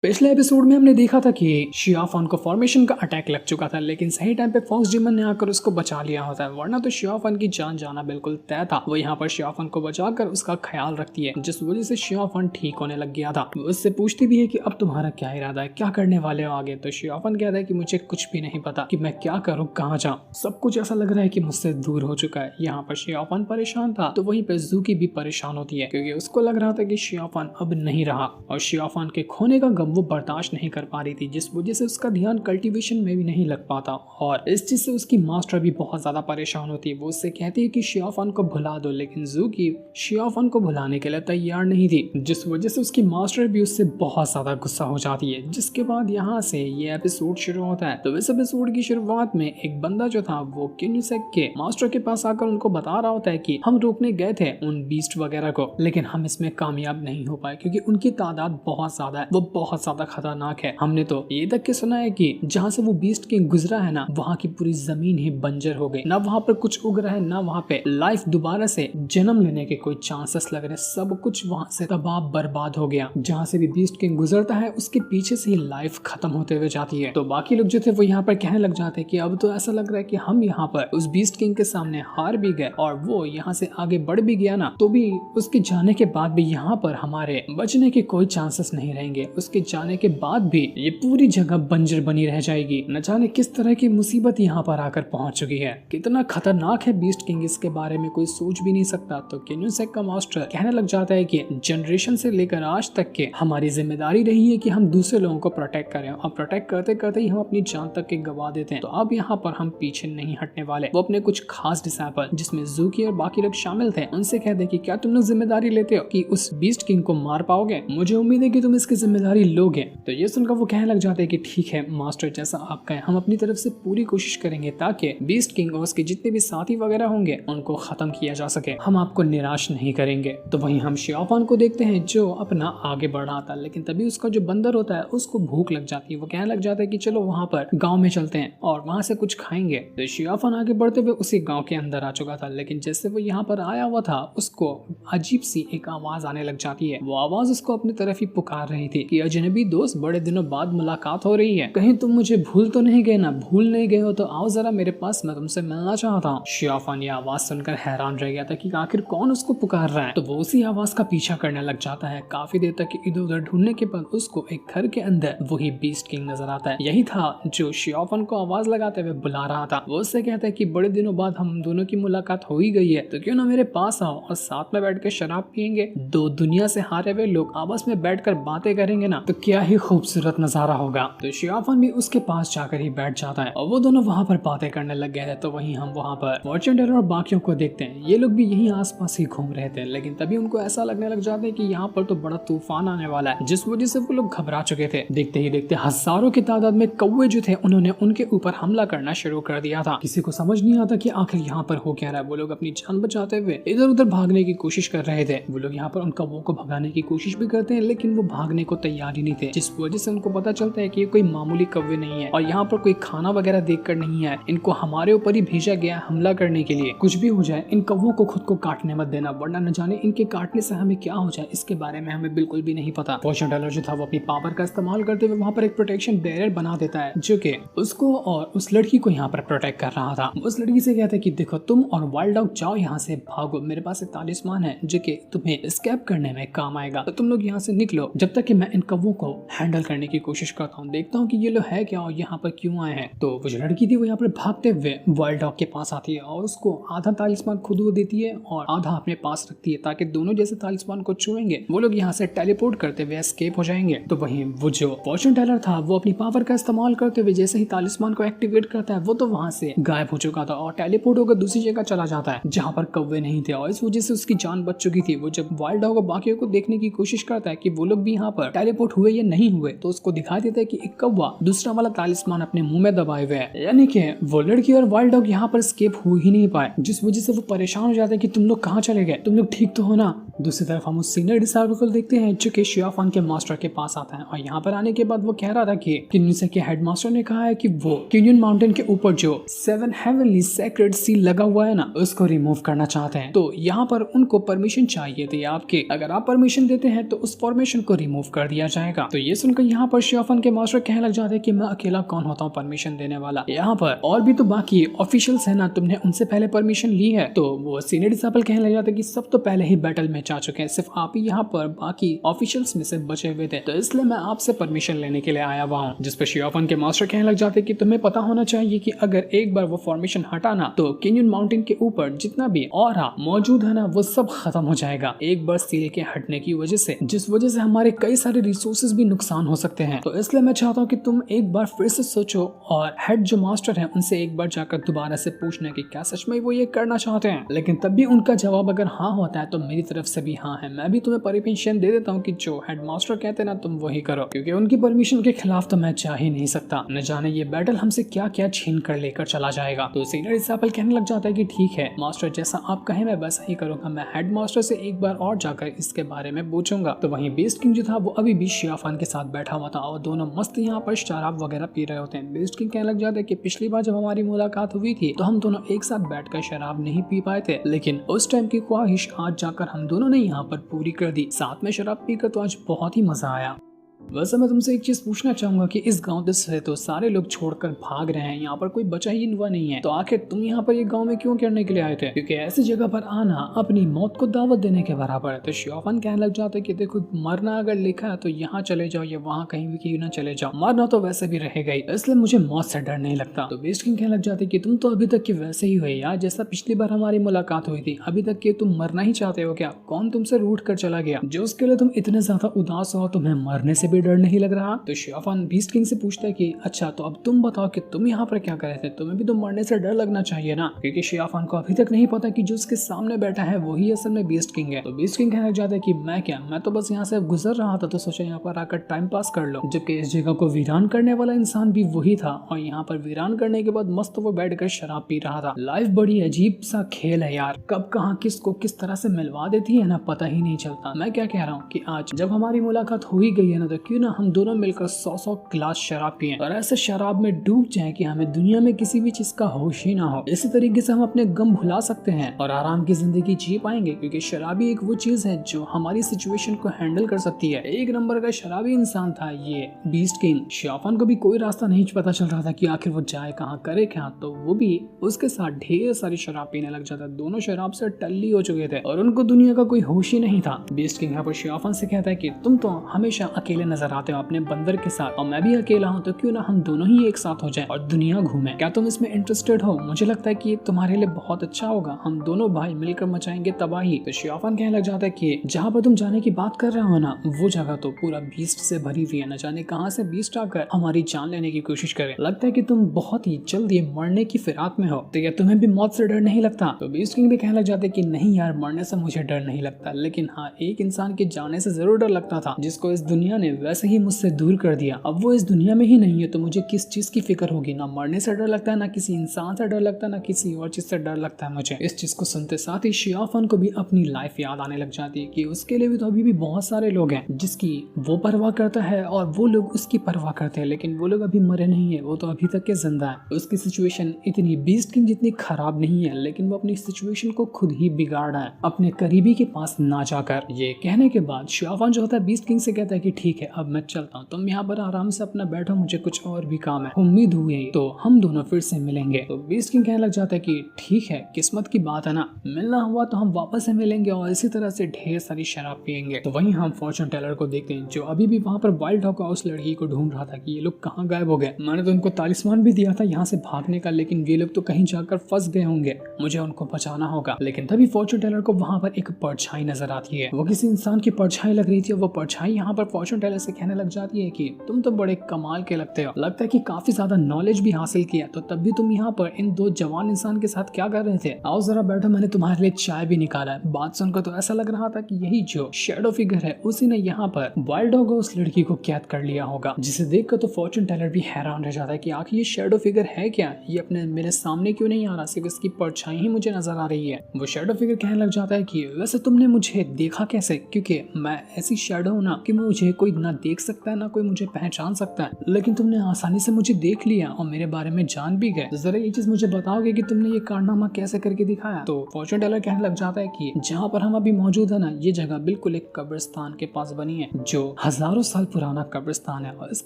पिछले एपिसोड में हमने देखा था कि शियाफान को फॉर्मेशन का अटैक लग चुका था, लेकिन सही टाइम पे फॉक्स डीमन ने आकर उसको बचा लिया होता है, वरना तो शियाफान की जान जाना बिल्कुल तय था। वो यहाँ पर शियाफान को बचाकर उसका ख्याल रखती है, जिस वजह से शियाफान ठीक होने लग गया था। वो उससे पूछती भी है कि अब तुम्हारा क्या इरादा है, क्या करने वाले हो आगे। तो शियाफान कहता है कि मुझे कुछ भी नहीं पता कि मैं क्या करूँ, कहाँ जाऊँ। सब कुछ ऐसा लग रहा है कि मुझसे दूर हो चुका है। यहाँ पर शियाफान परेशान था तो वहीं पे ज़ूकी भी परेशान होती है, क्योंकि उसको लग रहा था कि शियाफान अब नहीं रहा और शियाफान के खोने का गम वो बर्दाश्त नहीं कर पा रही थी, जिस वजह से उसका ध्यान कल्टीवेशन में भी नहीं लग पाता। और इस चीज से उसकी मास्टर भी बहुत ज्यादा परेशान होती है। वो उससे कहती है कि शियाफान को भुला दो, लेकिन ज़ूकी शियाफान को भुलाने के लिए तैयार नहीं थी, जिस वजह से उसकी मास्टर भी उससे बहुत ज्यादा गुस्सा हो जाती है। जिसके बाद यहाँ से ये एपिसोड शुरू होता है। तो इस एपिसोड की शुरुआत में एक बंदा जो था वो किन्यूसेक के मास्टर के पास आकर उनको बता रहा होता है कि हम रोकने गए थे उन बीस्ट वगैरह को, लेकिन हम इसमें कामयाब नहीं हो पाए क्योंकि उनकी तादाद बहुत ज्यादा है, वो बहुत ज्यादा खतरनाक है। हमने तो ये तक के सुना है कि जहाँ से वो बीस्ट किंग गुजरा है ना, वहाँ की पूरी जमीन ही बंजर हो गई, ना वहाँ पर कुछ उग रहा है, ना वहाँ पे लाइफ दोबारा से जन्म लेने के कोई चांसेस लग रहे। सब कुछ वहाँ से तबाह बर्बाद हो गया। जहाँ से भी बीस्ट किंग गुजरता है उसके पीछे से ही लाइफ खत्म होते हुए जाती है। तो बाकी लोग जो थे वो यहाँ पर कहने लग जाते हैं कि अब तो ऐसा लग रहा है कि हम यहाँ पर उस बीस्ट किंग के सामने हार भी गए और वो यहाँ से आगे बढ़ भी गया ना, तो भी उसके जाने के बाद भी यहाँ पर हमारे बचने के कोई चांसेस नहीं रहेंगे। उसके जाने के बाद भी ये पूरी जगह बंजर बनी रह जाएगी। न जाने किस तरह की मुसीबत यहाँ पर आकर पहुंच चुकी है, कितना खतरनाक है बीस्ट किंग, इसके बारे में कोई सोच भी नहीं सकता। तो किन्यूसेक का मास्टर कहने लग जाता है कि जनरेशन से लेकर आज तक के हमारी जिम्मेदारी रही है कि हम दूसरे लोगों को प्रोटेक्ट करें, और प्रोटेक्ट करते करते ही हम अपनी जान तक के गवा देते हैं। तो अब यहाँ पर हम पीछे नहीं हटने वाले। वो अपने कुछ खास डिसाइपल जिसमें ज़ूकी और बाकी लोग शामिल थे उनसे कहते हैं कि क्या तुम लोग जिम्मेदारी लेते हो कि उस बीस्ट किंग को मार पाओगे? मुझे उम्मीद है कि तुम इसकी जिम्मेदारी लोगे। तो ये सुनकर वो कहने लग जाते हैं कि ठीक है मास्टर, जैसा आप कहें, हम अपनी तरफ से पूरी कोशिश करेंगे ताकि बीस्ट किंग और उसके जितने भी साथी वगैरह होंगे उनको खत्म किया जा सके। हम आपको निराश नहीं करेंगे। तो वहीं हम शियाफान को देखते हैं जो अपना आगे बढ़ाता, लेकिन तभी उसका जो बंदर होता है उसको भूख लग जाती है। वो कहने लग जाता है कि चलो वहाँ पर गाँव में चलते हैं और वहाँ से कुछ खाएंगे। तो शियाफान आगे बढ़ते हुए उसी गाँव के अंदर आ चुका था, लेकिन जैसे वो यहाँ पर आया हुआ था उसको अजीब सी एक आवाज आने लग जाती है। वो आवाज उसको अपनी तरफ ही पुकार रही थी कि अजनबी दोस्त, बड़े दिनों बाद मुलाकात हो रही है, कहीं तुम मुझे भूल तो नहीं गए ना? भूल नहीं गए हो तो आओ जरा मेरे पास, मैं तुमसे मिलना चाहता हूँ। शियाफान ये आवाज सुनकर हैरान रह गया था कि आखिर कौन उसको पुकार रहा है। तो वो उसी आवाज का पीछा करने लग जाता है। काफी देर तक इधर उधर ढूंढने के बाद उसको एक घर के अंदर वही बीस्ट किंग नजर आता है। यही था जो शियाफान को आवाज लगाते हुए बुला रहा था। वो उससे कहता है कि बड़े दिनों बाद हम दोनों की मुलाकात हो ही गई है, तो क्यों ना मेरे पास आओ और साथ में बैठ के शराब पियेंगे। दो दुनिया से हारे हुए लोग आपस में बैठकर बातें करेंगे ना, तो क्या ही खूबसूरत नजारा होगा। तो शियाफान भी उसके पास जाकर ही बैठ जाता है और वो दोनों वहाँ पर बातें करने लग गए थे। तो वहीं हम वहाँ पर फॉर्चून टेलर और बाकियों को देखते हैं। ये लोग भी यहीं आसपास ही घूम रहे थे, लेकिन तभी उनको ऐसा लगने लग जाता है कि यहाँ पर तो बड़ा तूफान आने वाला है, जिस वजह से वो लोग घबरा चुके थे। देखते ही देखते हजारों की तादाद में कौवे जो थे उन्होंने उनके ऊपर हमला करना शुरू कर दिया था। किसी को समझ नहीं आता कि आखिर यहाँ पर हो क्या रहा है। वो लोग अपनी जान बचाते हुए इधर उधर भागने की कोशिश कर रहे थे। वो लोग यहाँ पर उन कौवों को भगाने की कोशिश भी करते हैं, लेकिन वो भागने को तैयार ही नहीं थे, जिस वजह से उनको पता चलता है कि ये कोई मामूली कौवे नहीं है और यहाँ पर कोई खाना वगैरह देखकर नहीं है। इनको हमारे ऊपर ही भेजा गया हमला करने के लिए। कुछ भी हो जाए इन कौवों को खुद को काटने मत देना, वरना न जाने इनके काटने से हमें क्या हो जाए, इसके बारे में हमें बिल्कुल भी नहीं पता। फॉर्चून टेलर जो था वो अपनी पावर का इस्तेमाल करते हुए वहाँ पर एक प्रोटेक्शन बैरियर बना देता है, जो कि उसको और उस लड़की को यहाँ पर प्रोटेक्ट कर रहा था। उस लड़की से कहता है कि देखो तुम और वाइल्ड डॉग जाओ यहाँ से, भागो, मेरे पास एक तालिस्मान है जो कि तुम्हें एस्केप करने में काम आएगा। तो तुम लोग यहाँ से निकलो जब तक कि मैं इन कौवों को हैंडल करने की कोशिश करता हूँ, देखता हूँ कि ये लोग है क्या और यहाँ पर क्यों आए हैं। तो वो जो लड़की थी वो यहाँ पर भागते हुए वाइल्ड डॉग के पास आती है और उसको आधा तालिस्मान खुद वो देती है और आधा अपने पास रखती है, ताकि दोनों जैसे तालिस्मान को छुएंगे वो लोग यहाँ से टेलीपोर्ट करते हुए एस्केप हो जाएंगे। तो वहीं वो जो फॉर्चून टेलर था वो अपनी पावर का इस्तेमाल करते हुए जैसे ही तालिस्मान को एक्टिवेट करता है वो तो वहाँ से गायब हो चुका था और टेलीपोर्ट होकर दूसरी जगह चला जाता है जहाँ पर कौवे नहीं थे, और इस वजह से उसकी जान बच चुकी थी। वो जब वाइल्ड डॉग और बाकियों को देखने की कोशिश करता है कि वो लोग भी यहाँ पर टेलीपोर्ट हुए या नहीं हुए, तो उसको दिखाई देता है कि एक कौवा दूसरा वाला तालिस्मान अपने मुंह में दबाए हुए है, यानी कि वो लड़की और वाइल्ड डॉग यहाँ पर एस्केप हो ही नहीं पाए, जिस वजह से वो परेशान हो जाते हैं कि तुम लोग कहाँ चले गए, तुम लोग ठीक तो हो ना? दूसरी तरफ हम उस सीनियर डिसाइबल को देखते हैं जो कि शियाफान के मास्टर के पास आता है और यहाँ पर आने के बाद वो कह रहा था कि किन्यून के हेडमास्टर ने कहा है कि वो किन्यून माउंटेन के ऊपर जो 7 हेवनली सेक्रेड सील लगा हुआ है ना, उसको रिमूव करना चाहते हैं। तो यहाँ पर उनको परमिशन चाहिए थी आपके। अगर आप परमिशन देते हैं तो उस फॉर्मेशन को रिमूव कर दिया जाएगा। तो ये सुनकर यहाँ पर शियाफान के मास्टर कहने लग जाते हैं कि मैं अकेला कौन होता हूँ परमिशन देने वाला, यहाँ पर और भी तो बाकी ऑफिशियल्स है ना, तुमने उनसे पहले परमिशन ली है। तो वो सीनियर डिसाइबल कहने लग जाते हैं कि सब तो पहले ही बैटल में जा चुके हैं, सिर्फ आप ही यहाँ पर बाकी ऑफिशियल्स में से बचे हुए थे, तो इसलिए मैं आपसे परमिशन लेने के लिए आया हुआ हूँ। जिस पर शियाफान के मास्टर कहने लग जाते कि तुम्हें पता होना चाहिए कि अगर एक बार वो फॉर्मेशन हटाना तो किन्यून माउंटेन के ऊपर जितना भी ऑरा मौजूद है ना, वो सब खत्म हो जाएगा एक बार सील के हटने की वजह से, जिस वजह से हमारे कई सारे रिसोर्सेज भी नुकसान हो सकते हैं। तो इसलिए मैं चाहता हूँ कि तुम एक बार फिर से सोचो और हेड जो मास्टर है उनसे एक बार जाकर दोबारा से पूछना कि क्या सच में वो ये करना चाहते हैं। लेकिन तब भी उनका जवाब अगर हाँ होता है तो मेरी तरफ से भी हाँ है, मैं भी तुम्हें परमिशन दे देता हूँ कि जो हेड मास्टर कहते हैं ना तुम वही करो, क्योंकि उनकी परमिशन के खिलाफ तो मैं चाह ही नहीं सकता। न जाने ये बैटल हमसे क्या क्या छीन कर लेकर चला जाएगा। तो सीनियर डिसाइबल कहने लग जाता है कि ठीक है मास्टर, जैसा आप कहें मैं वैसा ही करूंगा, मैं हेड मास्टर से एक बार और जाकर इसके बारे में पूछूंगा। तो वहीं बीस्ट किंग जो था वो अभी भी शियाफान के साथ बैठा हुआ था और दोनों मस्त यहाँ पर शराब वगैरह पी रहे होते हैं। बीस्ट किंग कहने लग जाता है कि पिछली बार जब हमारी मुलाकात हुई थी तो हम दोनों एक साथ बैठकर शराब नहीं पी पाए थे, लेकिन उस टाइम की ख्वाहिश आज जाकर हम दोनों ने यहाँ पर पूरी कर दी। साथ में शराब पीकर तो आज बहुत ही मजा आया। वैसे मैं तुमसे एक चीज पूछना चाहूंगा कि इस गांव से तो सारे लोग छोड़कर भाग रहे हैं, यहाँ पर कोई बचा ही हुआ नहीं है, तो आखिर तुम यहाँ पर ये गांव में क्यों करने के लिए आए थे? क्योंकि ऐसी जगह पर आना अपनी मौत को दावत देने के बराबर है। तो शियाफान कहने लग जाते कि देखो मरना अगर लिखा है तो यहाँ चले जाओ या वहाँ कहीं भी क्यों ना चले जाओ, मरना तो वैसे भी रहेगा ही, इसलिए मुझे मौत से डर नहीं लगता। तो बीस्ट किंग कहने लग जाते कि तुम तो अभी तक के वैसे ही हुए यार, जैसा पिछली बार हमारी मुलाकात हुई थी, अभी तक के तुम मरना ही चाहते हो क्या? कौन तुमसे रूठ कर चला गया जो उसके लिए तुम इतने ज्यादा उदास हो, तुम्हें मरने से भी डर नहीं लग रहा? तो शियाफान बीस्ट किंग से पूछता है कि अच्छा तो अब तुम बताओ कि तुम यहाँ पर क्या कर रहे थे, तुम्हें भी तो मरने से डर लगना चाहिए ना, क्योंकि शियाफान को अभी तक नहीं पता कि जो उसके सामने बैठा है वही असल में बीस्ट किंग है। तो बीस्ट किंग कहने लग जाता है कि मैं क्या, मैं तो बस यहाँ से गुजर रहा था तो सोचा यहाँ पर आकर टाइम पास कर लो, जबकि इस जगह को वीरान करने वाला इंसान भी वही था और यहाँ पर वीरान करने के बाद मस्त वो बैठ कर शराब पी रहा था। लाइफ बड़ी अजीब सा खेल है यार, कब कहाँ किसको किस तरह से मिलवा देती है ना पता ही नहीं चलता। मैं क्या कह रहा हूँ कि आज जब हमारी मुलाकात हो ही गई है ना, तो क्यों ना हम दोनों मिलकर 100 गिलास शराब पिए और ऐसे शराब में डूब जाए कि हमें दुनिया में किसी भी चीज का होश ही ना हो। इसी तरीके से हम अपने गम भुला सकते हैं और आराम की जिंदगी जी पाएंगे, क्योंकि शराबी एक वो चीज है जो हमारी सिचुएशन को हैंडल कर सकती है। एक नंबर का शराबी इंसान था ये बीस्ट किंग। शियाफान को भी कोई रास्ता नहीं पता चल रहा था कि आखिर वो जाए कहाँ, करे क्या, तो वो भी उसके साथ ढेर सारी शराब पीने लग जाता। दोनों शराब से टल्ली हो चुके थे और उनको दुनिया का कोई होश ही नहीं था। बीस्ट किंग यहाँ पर शियाफान से कहता है कि तुम तो हमेशा अकेले नजर आते हो अपने बंदर के साथ और मैं भी अकेला हूँ, तो क्यों ना हम दोनों ही एक साथ हो जाएं और दुनिया घूमें। क्या तुम इसमें इंटरेस्टेड हो? मुझे लगता है कि तुम्हारे लिए बहुत अच्छा होगा, हम दोनों भाई मिलकर मचाएंगे तबाही। तो शियाफान कहने लग जाता है कि जहाँ पर तुम जाने की बात कर रहे हो ना, वो जगह तो पूरा बीस्ट से भरी हुई है, न जाने कहाँ से बीस्ट आकर हमारी जान लेने की कोशिश करे। लगता है कि तुम बहुत ही जल्दी मरने की फिराक में हो, तो क्या तुम्हें भी मौत से डर नहीं लगता? तो बीस्ट किंग भी कहने लग जाते कि नहीं यार, मरने से मुझे डर नहीं लगता, लेकिन हाँ एक इंसान के जाने से जरूर डर लगता था, जिसको इस दुनिया ने वैसे ही मुझसे दूर कर दिया। अब वो इस दुनिया में ही नहीं है तो मुझे किस चीज की फिक्र होगी? ना मरने से डर लगता है, ना किसी इंसान से डर लगता है, ना किसी और चीज से डर लगता है मुझे। इस चीज को सुनते साथ ही शियाफान को भी अपनी लाइफ याद आने लग जाती है कि उसके लिए भी तो अभी भी बहुत सारे लोग हैं जिसकी वो परवाह करता है और वो लोग उसकी परवाह करते हैं, लेकिन वो लोग अभी मरे नहीं है, वो तो अभी तक के जिंदा है। उसकी सिचुएशन इतनी बीस्ट किंग जितनी खराब नहीं है, लेकिन वो अपनी सिचुएशन को खुद ही बिगाड़ रहा है अपने करीबी के पास ना जाकर। ये कहने के बाद शियाफान जो होता है बीस्ट किंग से कहता है कि ठीक है अब मैं चलता हूँ, तुम यहाँ पर आराम से अपना बैठो, मुझे कुछ और भी काम है, उम्मीद हुई तो हम दोनों फिर से मिलेंगे। तो बीस्ट किंग कहने लग जाता है कि ठीक है, किस्मत की बात है ना, मिलना हुआ तो हम वापस से मिलेंगे और इसी तरह से ढेर सारी शराब पियेंगे। तो वहीं हम फॉर्चून टेलर को देखते हैं जो अभी भी वहाँ पर वाइल्ड हॉक उस लड़की को ढूंढ रहा था कि ये लोग कहाँ गायब हो गए। मैंने तो उनको तालिस्मान भी दिया था यहाँ से भागने का, लेकिन ये लोग तो कहीं जाकर फंस गए होंगे, मुझे उनको बचाना होगा। लेकिन तभी फॉर्चून टेलर को वहाँ पर एक परछाई नजर आती है, वो किसी इंसान की परछाई लग रही थी और वो परछाई यहाँ पर फॉर्चून टेलर टेलर से कहने लग जाती है कि तुम तो बड़े कमाल के लगते हो, लगता है कि काफी ज्यादा नॉलेज भी हासिल किया, तो तब भी तुम यहाँ पर इन दो जवान इंसान के साथ क्या कर रहे थे? आओ जरा बैठो, मैंने तुम्हारे लिए चाय भी निकाला है। बात सुनकर तो ऐसा लग रहा था कि यही जो शैडो फिगर है उसी ने यहाँ पर वाइल्ड डॉग उस लड़की को कैद कर लिया होगा, जिसे देखकर तो फॉर्चून टेलर भी हैरान रह जाता है कि आखिर ये शैडो फिगर है क्या, ये अपने मेरे सामने क्यों नहीं आ रहा, सिर्फ इसकी परछाई ही मुझे नजर आ रही है। वो शैडो फिगर कहने लग जाता है कि वैसे तुमने मुझे देखा कैसे, क्योंकि मैं ऐसी शैडो हूं ना कि मुझे कोई ना देख सकता है ना कोई मुझे पहचान सकता है, लेकिन तुमने आसानी से मुझे देख लिया और मेरे बारे में जान भी गए। जरा ये चीज मुझे बताओगे कि तुमने ये कारनामा कैसे करके दिखाया? तो फॉर्चून टेलर कहने लग जाता है कि जहाँ पर हम अभी मौजूद है ना, ये जगह बिल्कुल एक कब्रिस्तान के पास बनी है, जो हजारों साल पुराना कब्रिस्तान है, और इस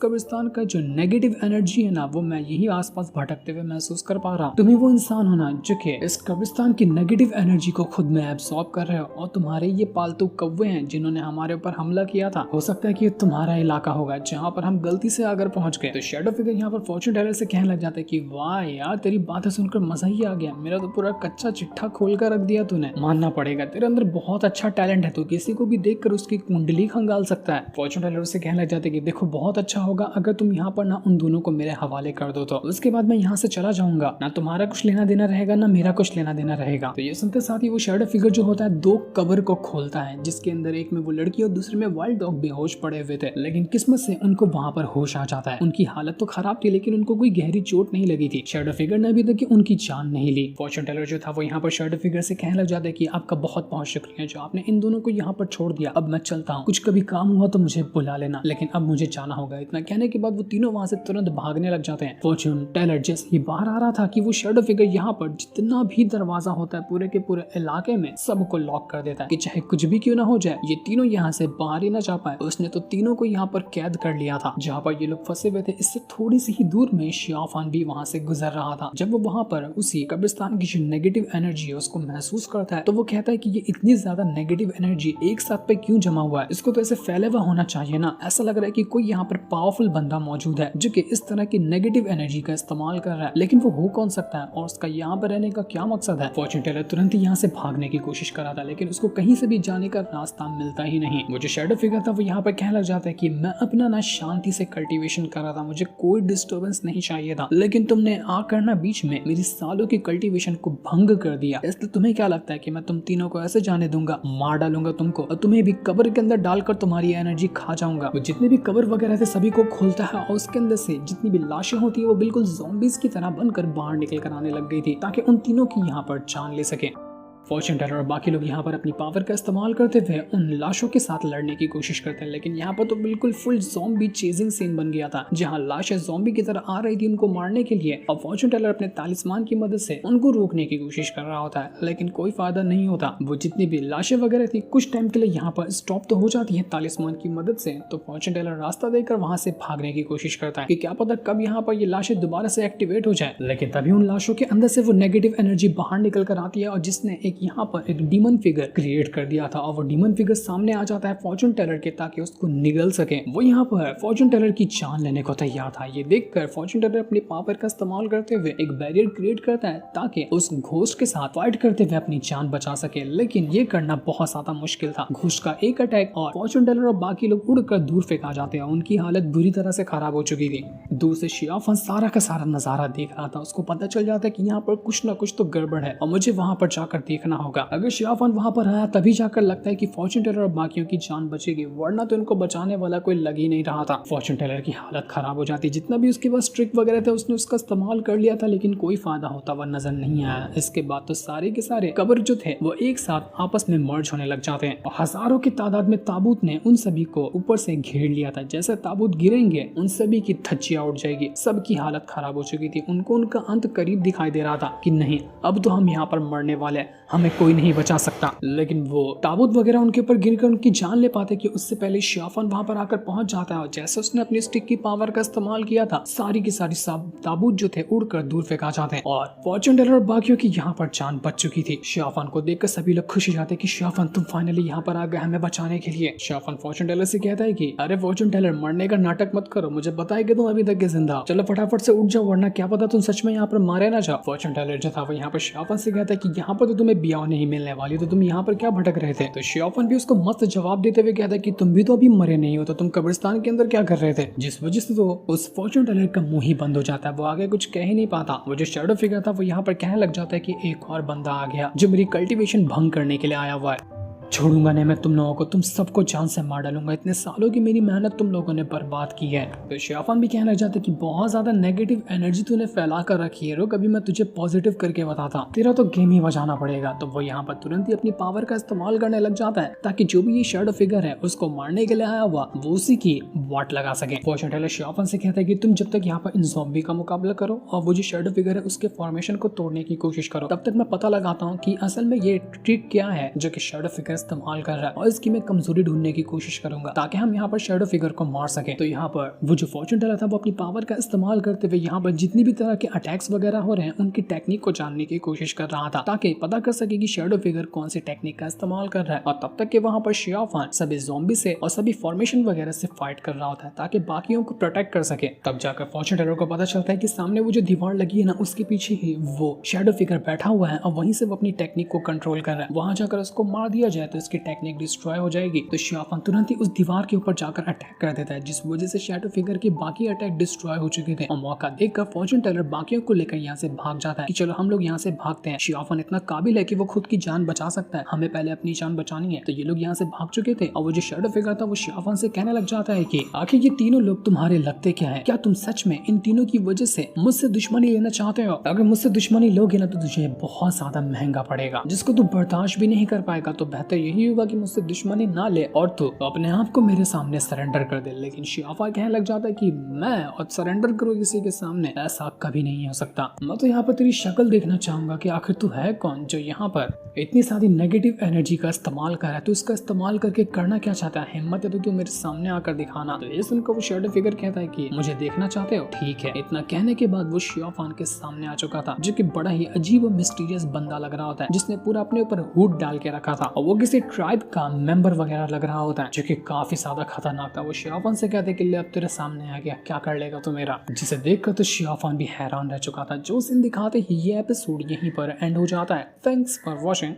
कब्रिस्तान का जो नेगेटिव एनर्जी है ना, वो मैं यही आसपास भटकते हुए महसूस कर पा रहा हूँ। तुम्ही वो इंसान हो ना जो कि इस कब्रिस्तान की नेगेटिव एनर्जी को खुद में एब्सॉर्ब कर रहे हो, और तुम्हारे ये पालतू कौवे हैं जिन्होंने हमारे ऊपर हमला किया था। हो सकता है कि तुम्हारा इलाका होगा जहाँ पर हम गलती से अगर पहुंच गए। तो शैडो फिगर यहाँ पर फॉर्चून टेलर से कहने लग जाता है कि वाह यार, तेरी बातें सुनकर मजा ही आ गया, मेरा तो पूरा कच्चा चिट्ठा खोल कर रख दिया तूने। मानना पड़ेगा, तेरे अंदर बहुत अच्छा टैलेंट है, तो किसी को भी देखकर उसकी कुंडली खंगाल सकता है। फॉर्चून टेलर से कहने लग जाते कि देखो बहुत अच्छा होगा अगर तुम यहाँ पर ना उन दोनों को मेरे हवाले कर दो, तो उसके बाद मैं यहाँ से चला जाऊंगा, ना तुम्हारा कुछ लेना देना रहेगा ना मेरा कुछ लेना देना रहेगा। तो ये सुनते साथ ही वो शैडो फिगर जो होता है दो कब्र को खोलता है, जिसके अंदर एक में वो लड़की और दूसरे में वाइल्ड डॉग बेहोश पड़े हुए थे, लेकिन किस्मत से उनको वहाँ पर होश आ जाता है। उनकी हालत तो खराब थी लेकिन उनको कोई गहरी चोट नहीं लगी थी। शैडो फिगर ने अभी तक उनकी जान नहीं ली। फॉर्चून टेलर जो था वो यहाँ पर शैडो फिगर से कहने लग जाता है कि आपका बहुत बहुत शुक्रिया जो आपने इन दोनों को यहाँ पर छोड़ दिया, अब मैं चलता हूँ, कुछ कभी काम हुआ तो मुझे बुला लेना, लेकिन अब मुझे जाना होगा। इतना कहने के बाद वो तीनों वहाँ से तुरंत भागने लग जाते हैं। फॉर्चून टेलर जैसे ही बाहर आ रहा था कि वो शैडो फिगर यहाँ पर जितना भी दरवाजा होता है पूरे के पूरे इलाके में सबको लॉक कर देता है कि चाहे कुछ भी क्यों ना हो जाए ये तीनों यहाँ से बाहर ही ना जा पाए। उसने तो तीनों को यहाँ पर कैद कर लिया था जहाँ पर ये लोग फंसे हुए थे। इससे थोड़ी सी ही दूर में शियाफान भी वहाँ से गुजर रहा था। जब वो वहाँ पर उसी कब्रिस्तान की जो नेगेटिव एनर्जी है उसको महसूस करता है तो वो कहता है कि ये इतनी ज्यादा नेगेटिव एनर्जी एक साथ पे क्यों जमा हुआ है, इसको तो ऐसे फैला हुआ होना चाहिए ना। ऐसा लग रहा है कि कोई यहाँ पर पावरफुल बंदा मौजूद है जो कि इस तरह की नेगेटिव एनर्जी का इस्तेमाल कर रहा है, लेकिन वो हो कौन सकता है और उसका यहाँ पर रहने का क्या मकसद है? फॉर्चून टेलर तुरंत ही यहाँ से भागने की कोशिश कर रहा था लेकिन उसको कहीं से भी जाने का रास्ता मिलता ही नहीं। वो जो शैडो फिगर था वो यहाँ पर कहने लग जाता है कि मैं अपना ना शांति से कल्टीवेशन कर रहा था, मुझे कोई डिस्टर्बेंस नहीं चाहिए था, लेकिन तुमने आकर ना बीच में मेरी सालों की कल्टीवेशन को भंग कर दिया। इसलिए तुम्हें क्या लगता है कि मैं तुम तीनों को ऐसे जाने दूंगा? मार डालूंगा तुमको और तुम्हें भी कब्र के अंदर डालकर तुम्हारी एनर्जी खा जाऊंगा। वो जितने भी कब्र वगैरह थे सभी को खोलता है और उसके अंदर से जितनी भी लाशें होती है वो बिल्कुल ज़ॉम्बीज़ की तरह बनकर बाहर निकल कर आने लग गई थी ताकि उन तीनों की यहाँ पर जान ले सके। फॉर्चून टेलर और बाकी लोग यहाँ पर अपनी पावर का इस्तेमाल करते हुए उन लाशों के साथ लड़ने की कोशिश करते हैं, लेकिन यहाँ पर तो बिल्कुल फुल ज़ॉम्बी चेजिंग सीन बन गया था जहाँ लाशें ज़ॉम्बी की तरह आ रही थी उनको मारने के लिए और फॉर्चून टेलर अपने तालिस्मान की मदद से उनको रोकने की कोशिश कर रहा होता है, लेकिन कोई फायदा नहीं होता। वो जितनी भी लाशें वगैरह थी कुछ टाइम के लिए यहाँ पर स्टॉप तो हो जाती है तालिस्मान की मदद से, तो फॉर्चून टेलर रास्ता देकर वहां से भागने की कोशिश करता है कि क्या पता कब यहाँ पर ये लाशें दोबारा से एक्टिवेट हो जाए, लेकिन तभी उन लाशों के अंदर से वो नेगेटिव एनर्जी बाहर निकल कर आती है और जिसने एक यहाँ पर एक डीमन फिगर क्रिएट कर दिया था और वो डीमन फिगर सामने आ जाता है फॉर्चून टेलर के ताकि उसको निगल सके। वो यहाँ पर फॉर्चून टेलर की जान लेने को तैयार था। ये देखकर फॉर्चून टेलर अपनी पावर का इस्तेमाल करते हुए एक बैरियर क्रिएट करता है ताकि उस घोस्ट के साथ फाइट करते हुए अपनी जान बचा सके, लेकिन ये करना बहुत ज्यादा मुश्किल था। घोस्ट का एक अटैक और फॉर्चून टेलर और बाकी लोग उड़कर दूर फेंका जाते हैं। उनकी हालत बुरी तरह से खराब हो चुकी थी। दूर से शियाफान सारा का सारा नजारा देख रहा था। उसको पता चल जाता है कि यहाँ पर कुछ ना कुछ तो गड़बड़ है और मुझे वहाँ पर जाकर देखना होगा। अगर शियाफान वहाँ पर आया तभी जाकर लगता है कि फॉर्चून टेलर और बाकियों की जान बचेगी, वरना तो इनको बचाने वाला कोई लग ही नहीं रहा था। फॉर्चून टेलर की हालत खराब हो जाती। जितना भी उसके पास ट्रिक वगैरह थे उसने उसका इस्तेमाल कर लिया था लेकिन कोई फायदा होता हुआ नजर नहीं आया। इसके बाद तो सारे के सारे कब्र जो थे वो एक साथ आपस में मर्ज होने लग जाते हैं और हजारों की तादाद में ताबूत ने उन सभी को ऊपर से घेर लिया था। जैसे ताबूत गिरेंगे उन सभी की धज्जियां उड़ जाएगी। सबकी हालत खराब हो चुकी थी। उनको उनका अंत करीब दिखाई दे रहा था कि नहीं अब तो हम यहाँ पर मरने वाले हैं, हमें कोई नहीं बचा सकता। लेकिन वो ताबूत वगैरह उनके ऊपर गिरकर उनकी जान ले पाते कि उससे पहले शियाफान वहां पर आकर पहुंच जाता है और जैसे उसने अपनी स्टिक की पावर का इस्तेमाल किया था सारी की सारी ताबूत जो थे उड़कर दूर फेंका जाते हैं और फॉर्चून टेलर और बाकियों की यहाँ पर जान बच चुकी थी। शियाफान को देखकर सभी लोग खुश हो जाते कि शियाफान तुम फाइनली यहाँ पर आ गए हमें बचाने के लिए। शियाफान फॉर्चून टेलर से कहता है कि अरे फॉर्चून टेलर मरने का नाटक मत करो, मुझे बताया कि तुम अभी तक के जिंदा, चलो फटाफट से उठ जाओ वरना क्या पता तुम सच में यहाँ पर मारे ना जाओ। फॉर्चून टेलर जो था वो यहाँ पर शियाफान से कहता है कि यहाँ पर तो तुम्हें बियाह नहीं मिलने वाली, तो तुम यहाँ पर क्या भटक रहे थे। तो शियाफन भी उसको मस्त जवाब देते हुए कहता है कि तुम भी तो अभी मरे नहीं हो, तो तुम कब्रिस्तान के अंदर क्या कर रहे थे। जिस वजह से तो उस फॉर्चून टेलर का मुंह ही बंद हो जाता है, वो आगे कुछ कह ही नहीं पाता। वो जो शैडो फिगर था वो यहाँ पर कहने लग जाता है कि एक और बंदा आ गया जो मेरी कल्टीवेशन भंग करने के लिए आया हुआ है। छोड़ूंगा नहीं मैं तुम लोगों को, तुम सबको जान से मार डालूंगा। इतने सालों की मेरी मेहनत तुम लोगों ने बर्बाद की है। तो शियाफन भी कहने लग जाता है कि बहुत ज्यादा नेगेटिव एनर्जी तूने फैला कर रखी है, रुक अभी मैं तुझे पॉजिटिव करके बताता, तेरा तो गेम ही बजाना पड़ेगा। तो वो यहाँ पर तुरंत ही अपनी पावर का इस्तेमाल करने लग जाता है ताकि जो भी ये शैडो फिगर है उसको मारने के लिए आया हुआ वो उसी की वाट लगा सके। फॉर्चून टेलर शियाफन से कहता है कि तुम जब तक यहाँ पर इन ज़ॉम्बी का मुकाबला करो और वो जो शैडो फिगर है उसके फॉर्मेशन को तोड़ने की कोशिश करो, तब तक मैं पता लगाता हूँ कि असल में ये ट्रिक क्या है जो कि शैडो फिगर इस्तेमाल कर रहा है, और इसकी मैं कमजोरी ढूंढने की कोशिश करूंगा ताकि हम यहाँ पर शैडो फिगर को मार सके। तो यहाँ पर वो जो फॉर्चून टेलर था वो अपनी पावर का इस्तेमाल करते हुए यहाँ पर जितनी भी तरह के अटैक्स वगैरह हो रहे हैं उनकी टेक्निक को जानने की कोशिश कर रहा था ताकि पता कर सके कि शैडो फिगर कौन सी टेक्निक का इस्तेमाल कर रहा है। और तब तक के वहाँ पर शियाफन सभी ज़ॉम्बी से और सभी फॉर्मेशन वगैरह से फाइट कर रहा होता है ताकि बाकियों को प्रोटेक्ट कर सके। तब जाकर फॉर्चून टेलर को पता चलता है कि सामने वो जो दीवार लगी है ना उसके पीछे ही वो शैडो फिगर बैठा हुआ है और वहीं से वो अपनी टेक्निक को कंट्रोल कर रहा है। वहां जाकर उसको मार दिया जाए तो उसकी टेक्निक डिस्ट्रॉय हो जाएगी। तो शियाफन तुरंत ही उस दीवार के ऊपर जाकर अटैक कर देता है जिस वजह से शैडो फिगर के बाकी अटैक डिस्ट्रॉय हो चुके थे। और मौका देखकर फॉर्चून टेलर बाकियों को लेकर यहाँ से भाग जाता है कि चलो हम लोग यहाँ से भागते हैं। शियाफन इतना काबिल है कि वो खुद की जान बचा सकता है, हमें पहले अपनी जान बचानी है। तो ये लोग यहाँ से भाग चुके थे और वो जो शैडो फिगर था वो शियाफन से कहने लग जाता है कि आखिर ये तीनों लोग तुम्हारे लगते क्या है, क्या तुम सच में इन तीनों की वजह से मुझसे दुश्मनी लेना चाहते हो। अगर मुझसे दुश्मनी लोगे ना तो तुझे बहुत ज्यादा महंगा पड़ेगा जिसको तू बर्दाश्त भी नहीं कर पाएगा। तो बेहतर यही होगा कि मुझसे दुश्मनी ना ले और तू अपने आप को मेरे सामने सरेंडर कर दे। लेकिन शियाफन कहने लग जाता है कि मैं और सरेंडर करो किसी के सामने, ऐसा कभी नहीं हो सकता। मैं तो यहाँ पर तेरी शक्ल देखना चाहूंगा कि आखिर तू है कौन जो यहाँ पर इतनी सारी नेगेटिव एनर्जी का इस्तेमाल कर रहा है। तो इसका इस्तेमाल करके करना क्या चाहता है, हिम्मत है तो तू मेरे सामने आकर दिखाना। तो ये सुनकर वो शैडो फिगर कहता है कि मुझे देखना चाहते हो, ठीक है। इतना कहने के बाद वो शियाफन के सामने आ चुका था जो कि बड़ा ही अजीब और मिस्टीरियस बंदा लग रहा होता है जिसने पूरा अपने ऊपर हुड डाल के रखा था और वो किसी ट्राइब का मेंबर वगैरह लग रहा होता है जो कि काफी ज्यादा खतरनाक था। वो शियाफन से कहते कि ले अब तेरे सामने आ गया, क्या कर लेगा तो मेरा। जिसे देखकर तो शियाफन भी हैरान रह चुका था। जो सीन दिखाते ही ये एपिसोड यहीं पर एंड हो जाता है। Thanks for watching.